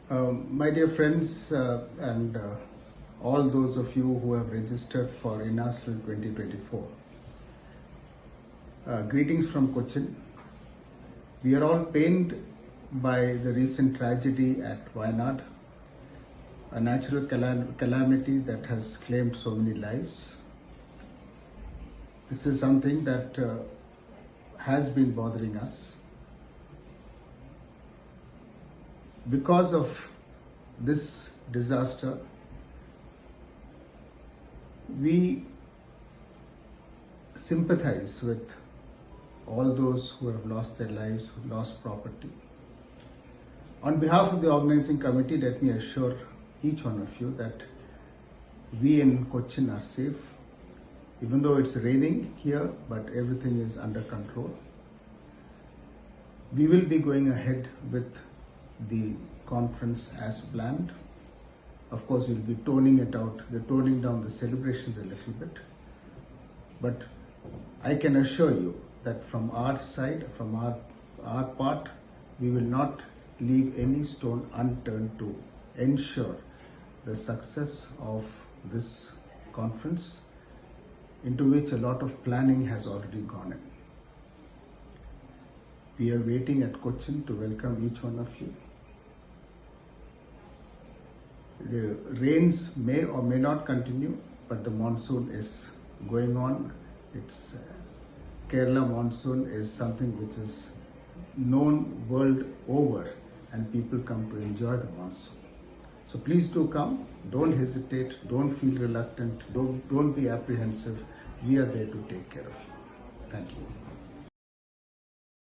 My dear friends and all those of you who have registered for NASL 2024, greetings from Cochin. We are all pained by the recent tragedy at Wayanad, a natural calamity that has claimed so many lives. This is something that has been bothering us. Because of this disaster, we sympathize with all those who have lost their lives, who lost property. On behalf of the organizing committee, let me assure each one of you that we in Cochin are safe, even though it's raining here, but everything is under control. We will be going ahead with the conference as planned. Of course, we'll be toning down the celebrations a little bit. But I can assure you that from our side, from our part, we will not leave any stone unturned to ensure the success of this conference, into which a lot of planning has already gone in. We are waiting at Cochin to welcome each one of you. The rains may or may not continue, but the monsoon is going on. It's Kerala monsoon is something which is known world over, and people come to enjoy the monsoon. So please do come. Don't hesitate. Don't feel reluctant. Don't be apprehensive. We are there to take care of you. Thank you.